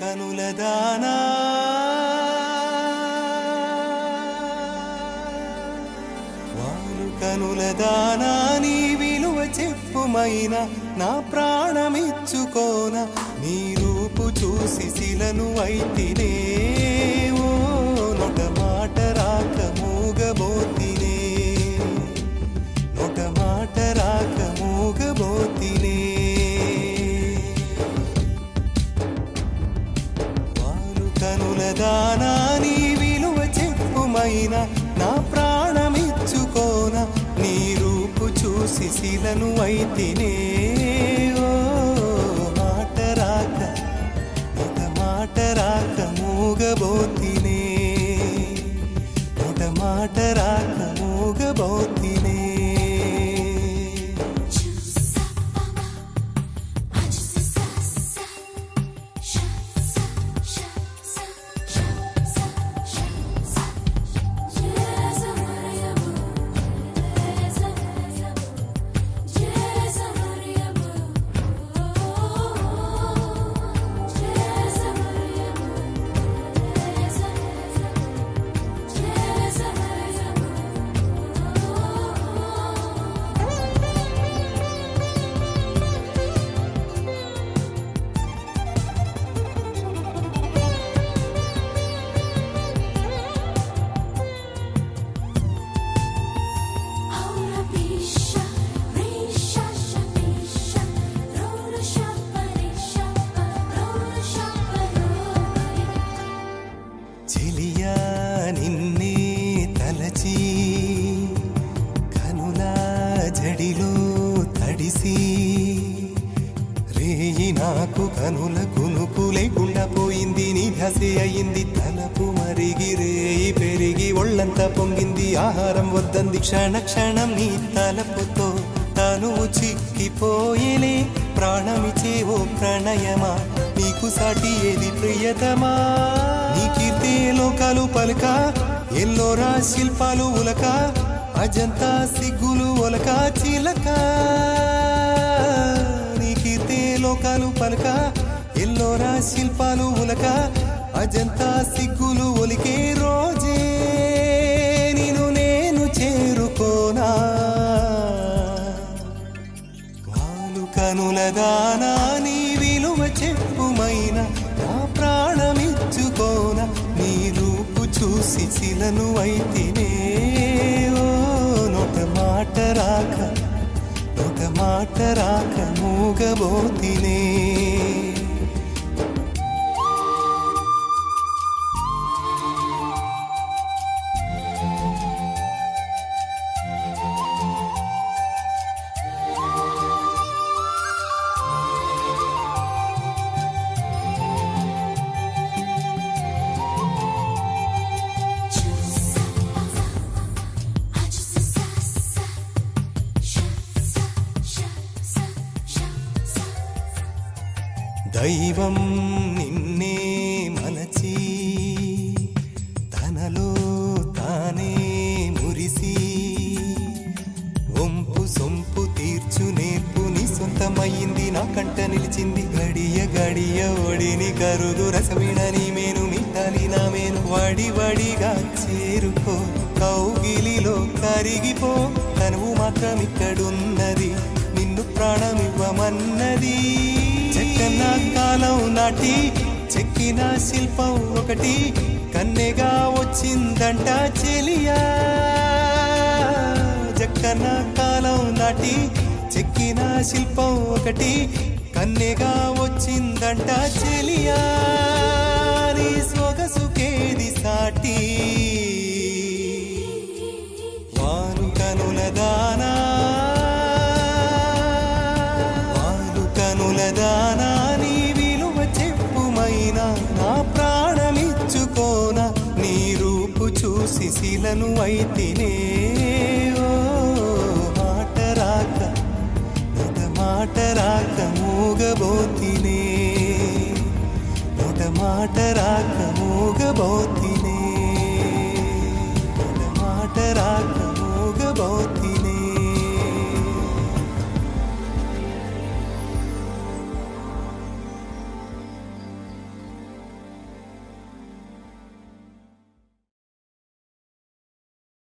కనుల దానా కనుల దానా నీ విలువ చెప్పుమైనా నా ప్రాణమిచ్చుకోన నీ రూపు చూసి శిలను అయితినే ఓ నొట మాట రాక మూగబోతినే నొట మాట రాక మూగబోతినే వాలు కనుల దానా నీ విలువ చెప్పుమైనా నా ప్రాణమిచ్చుకోన నీ రూపు చూసి శిలను అయితినే ఓ మాట రాక ఒక మాట రాక మూగబోతినే ఒక మాట రాక మూగబోతినే నిన్నే తలచి కనుల జడిలో తడిసి రేయి నాకు కనుల కునుకు లేకుండా పోయింది నీ ధ్యాసే అయింది తలపు మరిగి రేయి పెరిగి ఒళ్ళంతా పొంగింది ఆహారం వద్దంది క్షణ క్షణం నీ తలపుతో తను చిక్కిపోయేలే ప్రాణమిచే ఓ ప్రణయమా నీకు సాటి ఏది ప్రియతమా నీ కీర్తే లోకాలు పలక ఎల్లోరా శిల్పాలు ఉలక అజంతా సిగ్గులు ఒలక చిలక నీ కీర్తే లోకాలు పలక ఎల్లోరా శిల్పాలు ఉలక అజంతా సిగ్గులు ఒలికే రోజే నిన్ను నేను చేరుకోనా వాలు కనుల దానా నీ విలువ చెప్పుమైనా నా ప్రాణమిచ్చుకోన నీ రూపు చూసి శిలను అయితినే ఓ నొట మాట రాక నొట మాట రాక మూగబోతినే దైవం నిన్నే మలచి తనలో తానే మురిసి వంపు సొంపు తీర్చు నేర్పు నీ సొంతమయ్యింది నా కంట నిలిచింది గడియ గడియ ఒడిని కరుదు రసవిణని మేను మిట్టాలి నా మేను వడి వడిగా చేరుకో కౌగిలిలో కరిగిపో తనువు మాత్రం ఇక్కడున్నది నిన్ను ప్రాణమివ్వమన్నది చెక్కన కాలం నాటి చెక్కిన శిల్పం ఒకటి కన్నెగా వచ్చిందంట చెలియా చెక్కన కాలం నాటి చెక్కిన శిల్పం ఒకటి కన్నెగా వచ్చిందంట చెలియా నీ సొగసుకేది సాటి వారు కనుల దానా దానా నీ విలువ చెప్పుమైనా నా ప్రాణమిచ్చుకోన నీ రూపు చూసి శిలను అయితినే ఓ మాట రాక నొట మాట రాక మూగబోతినే నొట మాట రాక మూగబోతినే నొట మాట రాక మూగబోతినే